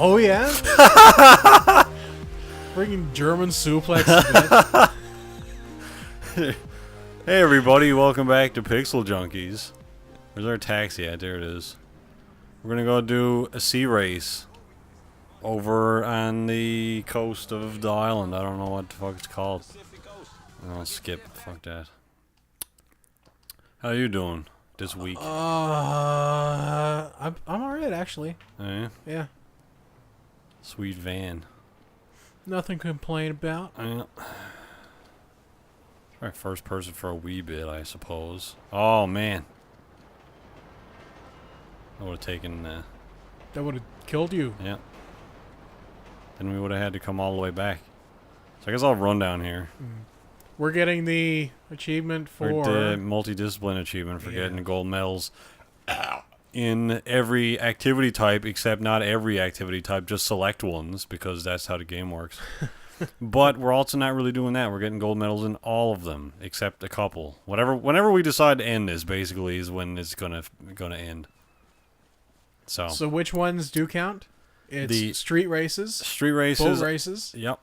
Oh yeah. Freaking German suplex. Hey everybody, welcome back to Pixel Junkies. Where's our taxi at? There it is. We're gonna go do a sea race over on the coast of the island. I don't know what the fuck it's called. I'll skip. Fuck that. How you doing this week? I'm alright actually. Oh, yeah? Yeah. Sweet van. Nothing to complain about. Yeah. Try first person for a wee bit, I suppose. Oh man. I would have taken. That would have killed you. Yeah. Then we would have had to come all the way back. So I guess I'll run down here. We're getting the achievement for the multidiscipline achievement for getting the gold medals in every activity type, except not every activity type, just select ones, because that's how the game works. But we're also not really doing that. We're getting gold medals in all of them, except a couple. Whenever we decide to end this, basically, is when it's gonna end. So which ones do count? It's the street races, boat races, yep,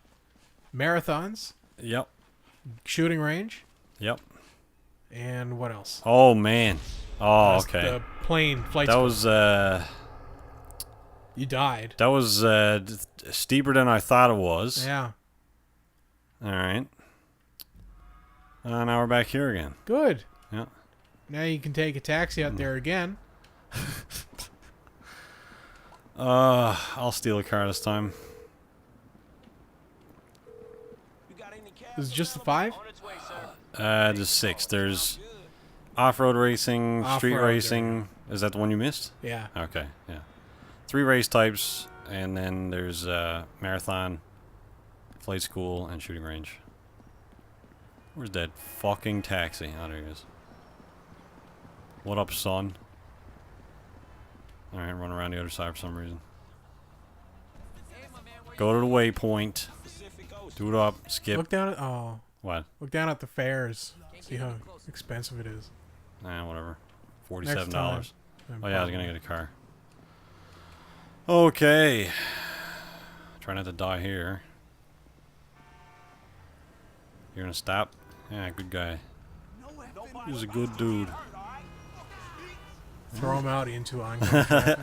marathons, yep, shooting range, yep, and what else? Oh man, oh That's okay. The plane flight. That school. was You died. That was steeper than I thought it was. Yeah. All right. Now we're back here again. Good. Yeah. Now you can take a taxi out there again. I'll steal a car this time. Is it just the 5? There's 6. There's off-road racing, street racing. Is that the one you missed? Yeah. Okay, yeah. 3 race types, and then there's marathon, flight school, and shooting range. Where's that fucking taxi? Oh, there he is. What up, son? Alright, run around the other side for some reason. Go to the waypoint. Do it up. Skip. Look down at What? Look down at the fares. See how expensive it is. Whatever. $47. Next time, Oh yeah, I was gonna get a car. Okay. Try not to die here. You're gonna stop? Yeah, good guy. He's a good dude. Throw him out into oncoming traffic.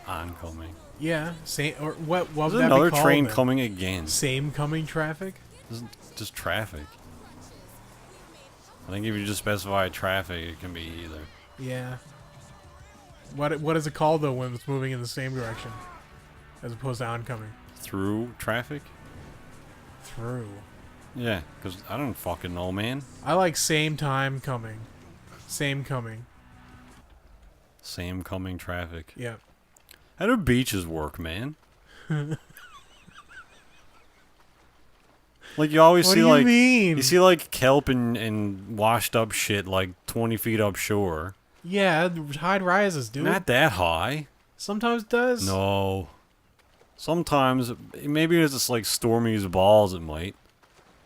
Oncoming. Yeah, same or what would There's that another be called train then? coming again. Same coming traffic? This is just traffic. I think if you just specify traffic, it can be either. Yeah. What is it called though when it's moving in the same direction, as opposed to oncoming? Through traffic? Through. Yeah, because I don't fucking know, man. I like same time coming. Same coming. Same coming traffic. Yeah. How do beaches work, man? Like you always What see do you like mean? you see like kelp and washed up shit like 20 feet upshore. Yeah, the tide rises, dude. Not that high. Sometimes it does. No. Sometimes maybe it's just like stormy as balls. It might.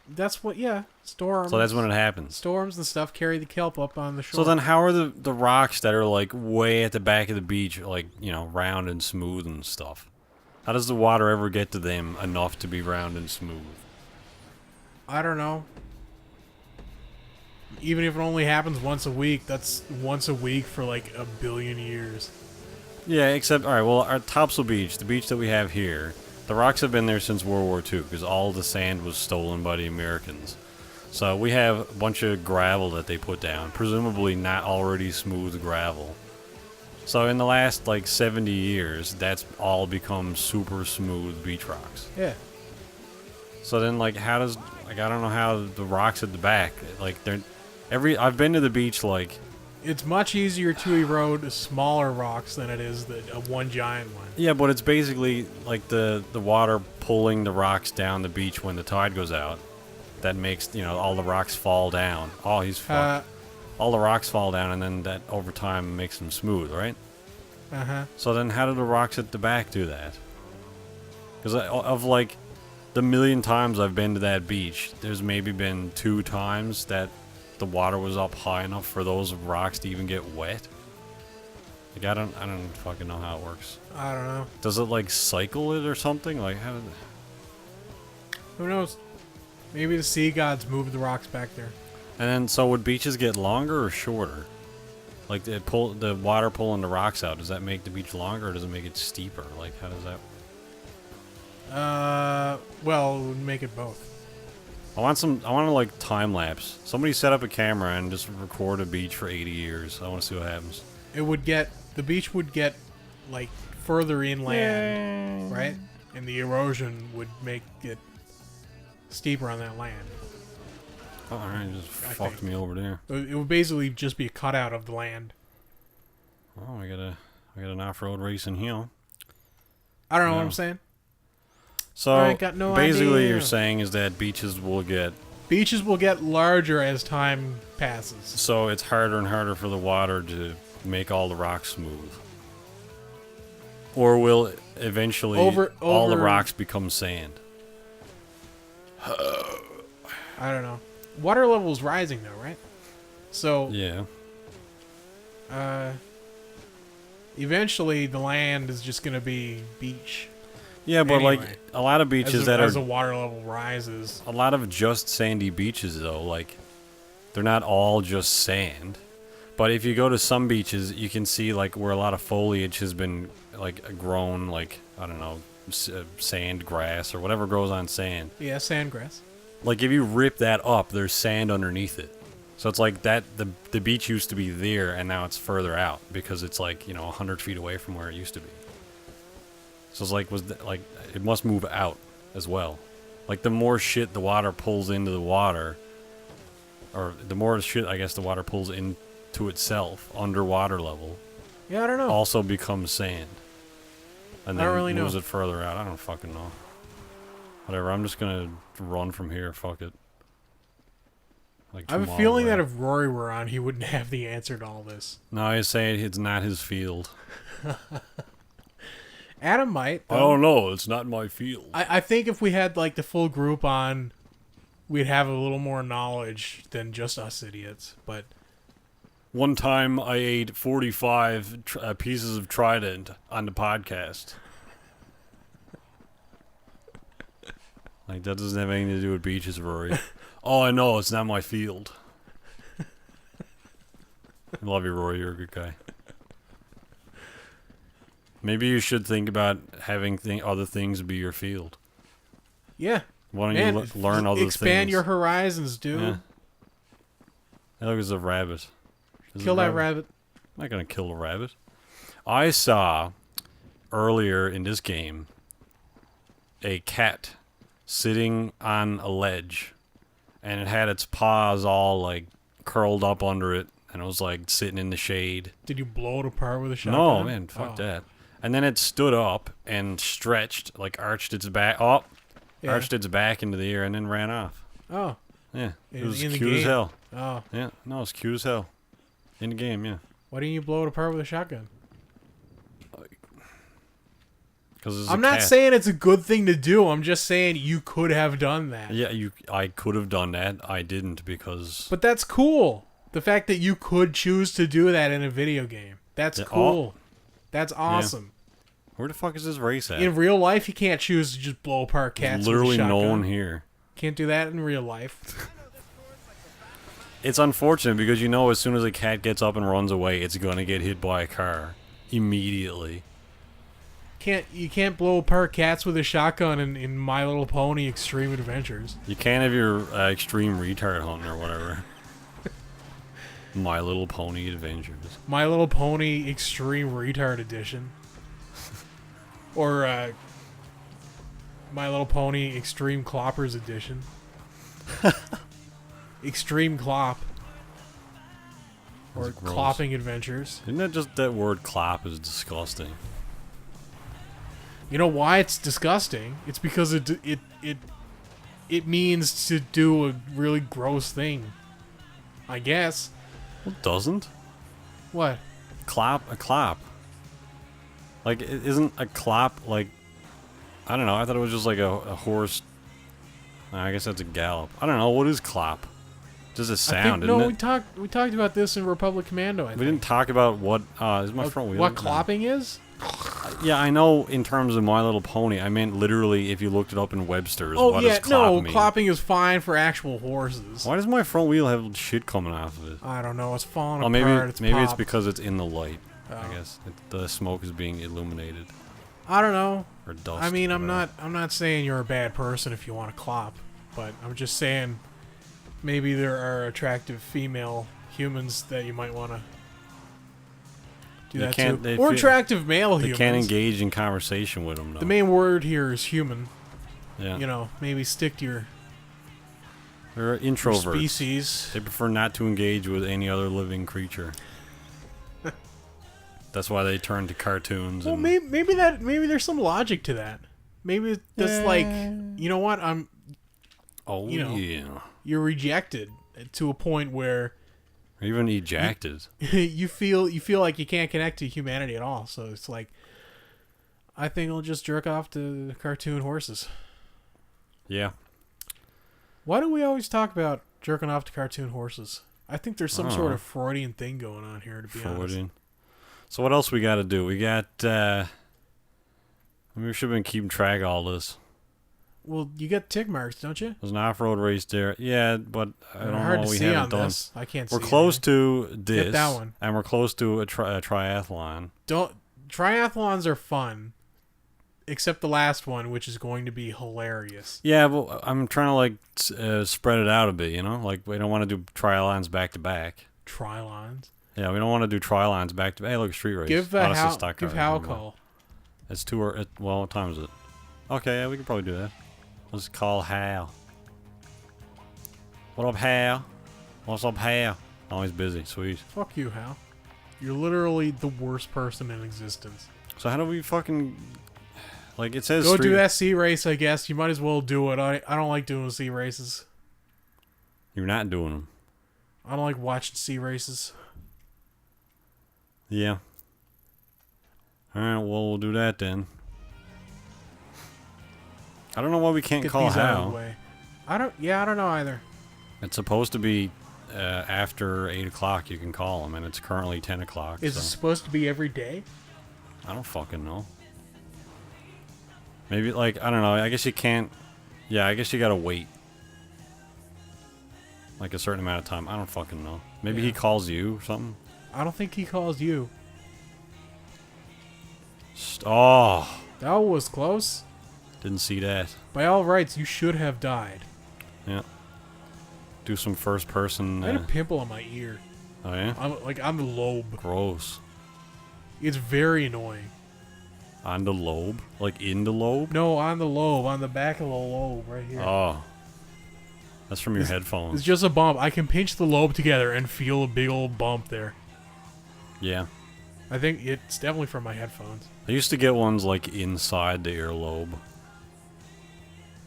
That's what. Yeah, storms. So that's when it happens. Storms and stuff carry the kelp up on the shore. So then, how are the rocks that are like way at the back of the beach, like round and smooth and stuff? How does the water ever get to them enough to be round and smooth? I don't know. Even if it only happens once a week, that's once a week for like a billion years. Yeah, except, alright, well, our Topsail Beach, the beach that we have here, the rocks have been there since World War II, because all the sand was stolen by the Americans. So we have a bunch of gravel that they put down, presumably not already smooth gravel. So in the last, like, 70 years, that's all become super smooth beach rocks. Yeah. So then, like, how does, like, I don't know how the rocks at the back, like, they're, I've been to the beach, like, It's much easier to erode smaller rocks than it is the one giant one. yeah, but it's basically like the water pulling the rocks down the beach when the tide goes out. That makes, all the rocks fall down. Oh, he's fucked. All the rocks fall down, and then that over time makes them smooth, right? Uh-huh. So then how do the rocks at the back do that? Because of, like, the million times I've been to that beach, there's maybe been 2 times that the water was up high enough for those rocks to even get wet. Like I don't fucking know how it works. I don't know. Does it like cycle it or something? Like how? Who knows? Maybe the sea gods moved the rocks back there. And then so would beaches get longer or shorter? Like the water pulling the rocks out. Does that make the beach longer or does it make it steeper? Like how does that? Well, it would make it both. I want to like time lapse. Somebody set up a camera and just record a beach for 80 years. I want to see what happens. The beach would get like further inland, right? And the erosion would make it steeper on that land. Oh, alright, just fucked me over there. It would basically just be a cutout of the land. Oh, we got an off-road race in here. I don't know what I'm saying. So I ain't got no basically, idea. you're saying is that beaches will get larger as time passes. so it's harder and harder for the water to make all the rocks smooth, or will eventually all the rocks become sand? I don't know. Water level's rising though, right? So Yeah. Eventually the land is just gonna be beach. Yeah, but Anyway, like a lot of beaches as the water level rises. a lot of just sandy beaches though, like they're not all just sand. But if you go to some beaches, you can see like where a lot of foliage has been like grown, like I don't know, sand grass or whatever grows on sand. Yeah, sandgrass. Like if you rip that up, there's sand underneath it. So it's like that the beach used to be there and now it's further out because it's like, 100 feet away from where it used to be. So it's like it must move out as well. Like the more shit the water pulls into the water, or the more shit I guess the water pulls into itself under water level, Yeah, I don't know. also becomes sand. And I then don't really moves know. it further out. I don't fucking know. Whatever, I'm just gonna run from here, fuck it. Like I have a tomorrow, feeling right? that if Rory were on, he wouldn't have the answer to all this. No, he's saying it's not his field. Adam might. I don't know, it's not my field. I think if we had like the full group on, we'd have a little more knowledge than just us idiots. But One time I ate 45 pieces of Trident on the podcast. Like, that doesn't have anything to do with beaches, Rory. Oh, I know, it's not my field. I love you, Rory, you're a good guy. Maybe you should think about having other things be your field. yeah, Why don't man, you learn other things? expand your horizons, dude. Yeah. That looks a rabbit. Kill that rabbit. I'm not gonna kill a rabbit. I saw earlier in this game a cat sitting on a ledge, and it had its paws all like curled up under it, and it was like sitting in the shade. Did you blow it apart with a shotgun? No, man, fuck that. And then it stood up and stretched, like arched its back, arched its back into the air, and then ran off. Oh, Yeah, it In- was in the cute as game? hell. oh. Yeah, no, it's cute as hell. In the game, yeah. Why didn't you blow it apart with a shotgun? Because I'm not saying it's a good thing to do. I'm just saying you could have done that. Yeah, I could have done that. I didn't because. But that's cool. The fact that you could choose to do that in a video game. That's cool. That's awesome. Where the fuck is this race at? In real life, you can't choose to just blow apart cats Literally with a shotgun. no one here. Can't do that in real life. It's unfortunate because as soon as a cat gets up and runs away, it's gonna get hit by a car immediately. You can't blow apart cats with a shotgun in My Little Pony Extreme Adventures. You can't have your extreme retard hunting or whatever. My Little Pony Adventures. My Little Pony Extreme Retard Edition. Or My Little Pony Extreme Cloppers Edition. Extreme Clop. Or That's gross. Clopping Adventures. Isn't that just that word clop is disgusting? You know why it's disgusting? It's because it means to do a really gross thing. I guess. Well, it doesn't. What? A clop. Like, isn't a clop like... I don't know, I thought it was just like a horse... I guess that's a gallop. I don't know, what is clop? Does it I sound? think, no, Isn't it? we talked about this in Republic Commando. I think. We didn't talk about what is my front wheel. What clopping is? Yeah, I know. In terms of My Little Pony, I meant literally if you looked it up in Webster's. Oh what yeah, does clop mean? clopping is fine for actual horses. Why does my front wheel have shit coming off of it? I don't know. It's falling Oh, apart. maybe it's popped. because it's in the light. Oh. I guess the smoke is being illuminated. I don't know. Or dust. I mean, I'm whatever. not saying you're a bad person if you want to clop, but I'm just saying maybe there are attractive female humans that you might want to do You that can't- to, they or feel- attractive male They humans. can't engage in conversation with them. Though. The main word here is human. Yeah. You know, maybe stick to your They're introverts. species. They prefer not to engage with any other living creature. That's why they turn to cartoons. Well, and maybe there's some logic to that. Maybe that's like, you know what? oh you know. yeah, You're rejected to a point where or even ejected. you feel like you can't connect to humanity at all. So it's like, I think I'll just jerk off to cartoon horses. Yeah. Why do we always talk about jerking off to cartoon horses? I think there's some sort of Freudian thing going on here, to be honest. Freudian. So what else we got to do? We got. We should have been keeping track of all this. Well, you got tick marks, don't you? There's an off-road race there. Yeah, but I don't hard know. to We see haven't on done. this. I can't see. We're close to this. Hit that one. And we're close to a triathlon. Triathlons are fun, except the last one, which is going to be hilarious. Yeah, but I'm trying to like spread it out a bit. You know, like we don't want to do triathlons back to back. Trilons. Yeah, we don't want to do trilines back to back. Hey, look, street race. Give that's a Hal stock car. a Never mind. call. It's 2 or well, what time is it? Okay, yeah, we can probably do that. Let's call Hal. What up, Hal? What's up, Hal? Oh, he's busy. Sweet. Fuck you, Hal. You're literally the worst person in existence. So how do we fucking like? It says Go street. do that sea race, I guess. You might as well do it. I don't like doing sea races. You're not doing them. I don't like watching sea races. Yeah. All right. Well, we'll do that then. I don't know why we can't Get call these out of the Hal. way. I don't know either. It's supposed to be after 8 o'clock. You can call him, and it's currently 10 o'clock. Is so. it supposed to be every day? I don't fucking know. Maybe, like, I don't know. I guess you can't. Yeah, I guess you gotta wait. Like a certain amount of time. I don't fucking know. Maybe he calls you or something. I don't think he calls you. Oh, That was close. didn't see that. By all rights, you should have died. Yeah. Do some first person. I had a pimple on my ear. Oh, yeah? On the lobe. Gross. It's very annoying. On the lobe? Like in the lobe? No, on the lobe, on the back of the lobe, right here. Oh. That's from your headphones. It's just a bump. I can pinch the lobe together and feel a big old bump there. Yeah. I think it's definitely from my headphones. I used to get ones like inside the earlobe. It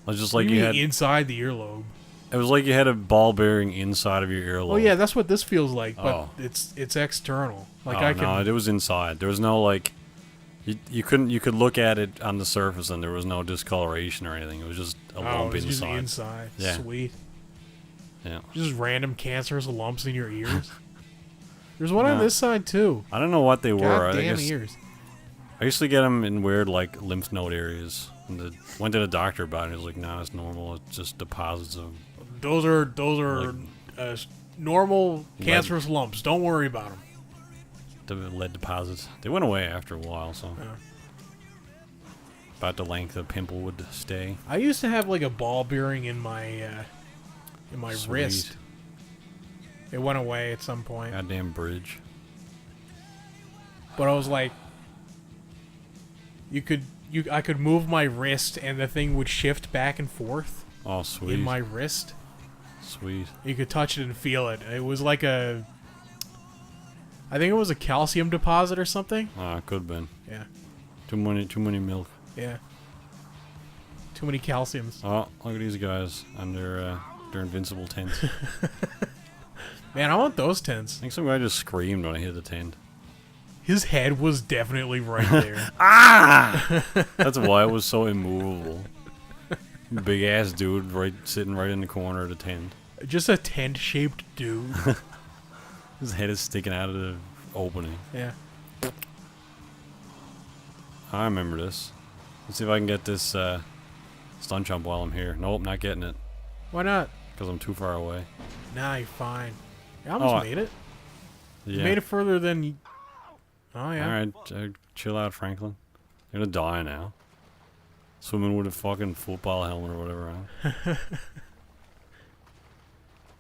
was just like What do you mean had. inside the earlobe. It was like you had a ball bearing inside of your earlobe. Oh yeah, that's what this feels like, but Oh. it's external. Like oh, I can. no, it was inside. There was no like. You couldn't. You could look at it on the surface, and there was no discoloration or anything. It was just a Oh, lump it's just inside. inside. Yeah. Sweet. Yeah. Just random cancerous lumps in your ears. There's one on No. this side too. I don't know what they were. God I damn guess ears. I used to get them in weird like lymph node areas. And went to the doctor about it. He was like, "Nah, it's normal. It's just deposits of." Those are Like- normal cancerous lumps. Don't worry about them. The lead deposits. They went away after a while, so Yeah. about the length a pimple would stay. I used to have like a ball bearing in my Sweet. wrist. It went away at some point, Goddamn bridge. but I was like, I could move my wrist and the thing would shift back and forth Oh, sweet. in my wrist. Sweet. You could touch it and feel it. It was like I think it was a calcium deposit or something. Ah, it could have been. Yeah, Too many milk. yeah. Too many calciums. Oh, look at these guys on their invincible tent. I Man, I want those tents. think some guy just screamed when I hit the tent. His head was definitely right there. That's why it was so immovable. Big ass dude sitting right in the corner of the tent. Just a tent-shaped dude. His head is sticking out of the opening. Yeah. I remember this. Let's see if I can get this stun jump while I'm here. Nope, not getting it. Why not? Because I'm too far away. Nah, you're fine. You almost made it. Yeah. You made it further than... Oh, yeah. Alright, chill out, Franklin. You're gonna die now. Swimming with a fucking football helmet or whatever on.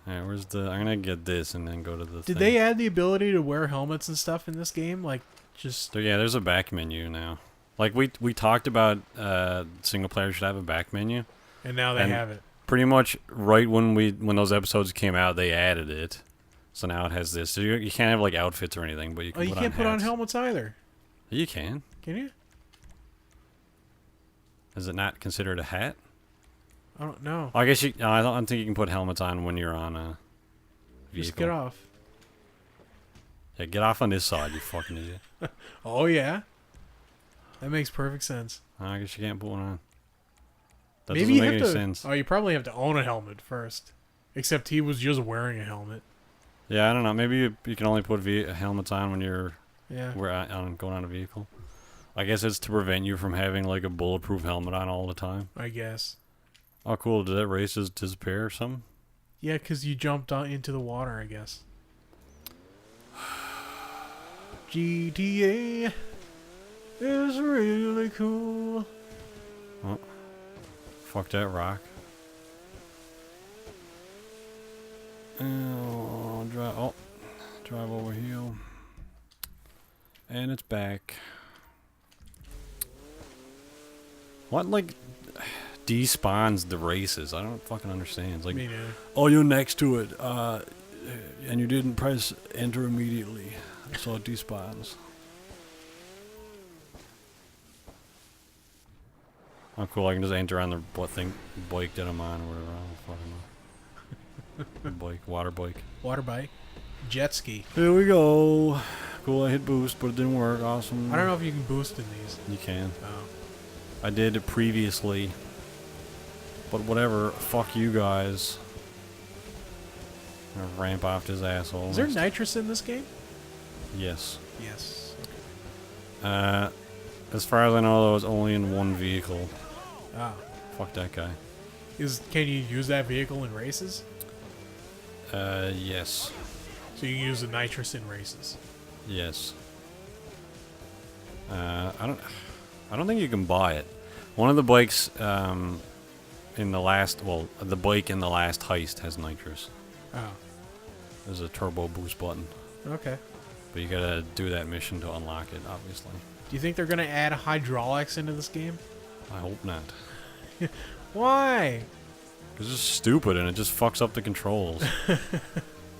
Alright, where's the... I'm gonna get this and then go to the Did thing. they add the ability to wear helmets and stuff in this game? Like, just... So, yeah, there's a back menu now. Like, we talked about single player should have a back menu. And now they have it. Pretty much right when those episodes came out, they added it. So now it has this. So you can't have, like, outfits or anything, but you can you can't put on helmets either. You can. Can you? Is it not considered a hat? I don't know. I guess you... No, I don't think you can put helmets on when you're on a vehicle. Just get off. Yeah, get off on this side, you fucking idiot. Oh, yeah. That makes perfect sense. I guess you can't put one on. That Maybe doesn't you make have any to, sense. Oh, you probably have to own a helmet first. Except he was just wearing a helmet. Yeah, I don't know. Maybe you can only put helmets on when you're going on a vehicle. I guess it's to prevent you from having, like, a bulletproof helmet on all the time. I guess. Oh, cool. Did that race just disappear or something? Yeah, because you jumped into the water, I guess. GTA is really cool. Oh. Fuck that rock. Drive over here. And it's back. What, like, despawns the races? I don't fucking understand. It's like, Me neither. oh, you're next to it, and you didn't press enter immediately, so it despawns. Oh, cool. I can just enter on the bike that I'm on or whatever. I don't fucking know. Bike, water bike. Water bike. Jet ski. Here we go. Cool, I hit boost, but it didn't work. Awesome. I don't know if you can boost in these. You can. Oh. I did it previously. But whatever. Fuck you guys. I'm gonna ramp off this asshole. Is there nitrous in this game? Yes. Yes. As far as I know, though, it's only in one vehicle. Ah. Fuck that guy. Can you use that vehicle in races? Yes. So you can use the nitrous in races. Yes. I don't think you can buy it. One of the bikes in the last heist has nitrous. Oh. There's a turbo boost button. Okay. But you gotta do that mission to unlock it, obviously. Do you think they're gonna add hydraulics into this game? I hope not. Why? Because it's stupid and it just fucks up the controls.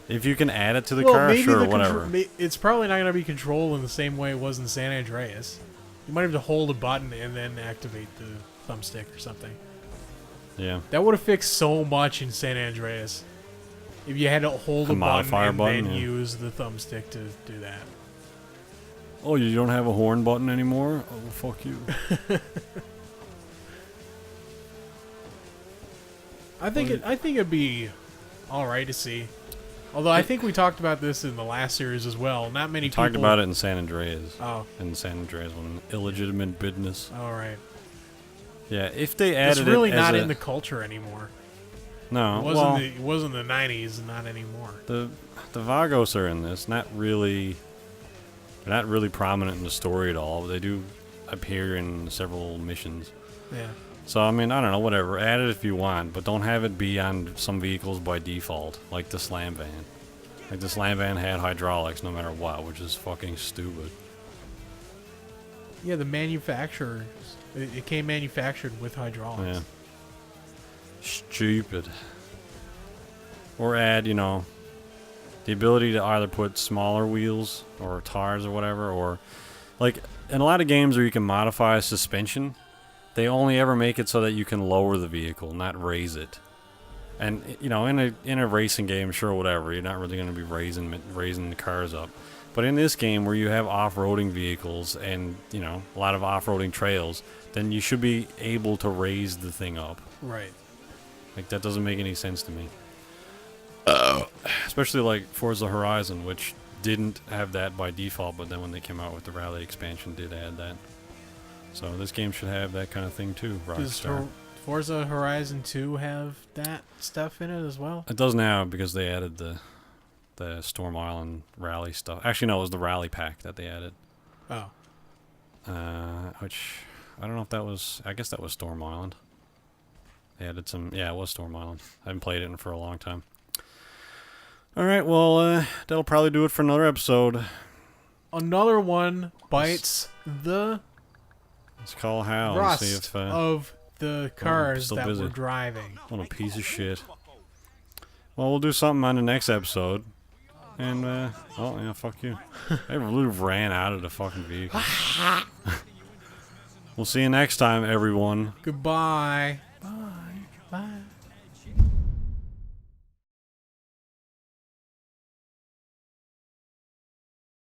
If you can add it to the car, sure, whatever. It's probably not going to be controlled in the same way it was in San Andreas. You might have to hold a button and then activate the thumbstick or something. Yeah. That would have fixed so much in San Andreas. If you had to hold a button and then use the thumbstick to do that. Oh, you don't have a horn button anymore? Oh, well, fuck you. I think it'd be all right to see. Although I think we talked about this in the last series as well. Not many people talked about it in San Andreas. Oh. In San Andreas, when illegitimate business. All right. Yeah, if they added it, it's really not in the culture anymore. No, it wasn't the '90s, not anymore. The Vagos are in this. They're not really prominent in the story at all. But they do appear in several missions. Yeah. So, I mean, I don't know, whatever. Add it if you want, but don't have it be on some vehicles by default, like the Slam Van. Like, the Slam Van had hydraulics no matter what, which is fucking stupid. Yeah, the manufacturers. It came manufactured with hydraulics. Yeah. Stupid. Or add, the ability to either put smaller wheels or tires or whatever, or, like, in a lot of games where you can modify suspension, they only ever make it so that you can lower the vehicle, not raise it. And, in a racing game, sure, whatever, you're not really going to be raising the cars up. But in this game where you have off-roading vehicles and, a lot of off-roading trails, then you should be able to raise the thing up. Right. Like, that doesn't make any sense to me. Especially like Forza Horizon, which didn't have that by default, but then when they came out with the Rally expansion, did add that. So this game should have that kind of thing too, Does Rockstar. Forza Horizon 2 have that stuff in it as well? It does now because they added the Storm Island Rally stuff. Actually, no, it was the Rally pack that they added. Oh. Which I don't know if that was. I guess that was Storm Island. They added some. Yeah, it was Storm Island. I haven't played it for a long time. All right, well, that'll probably do it for another episode. Another one bites the Let's call Hal and rust see if of the cars still that busy. we're driving. what a piece of shit. Well, we'll do something on the next episode. And, oh, yeah, fuck you. I really ran out of the fucking vehicle. We'll see you next time, everyone. Goodbye. Bye.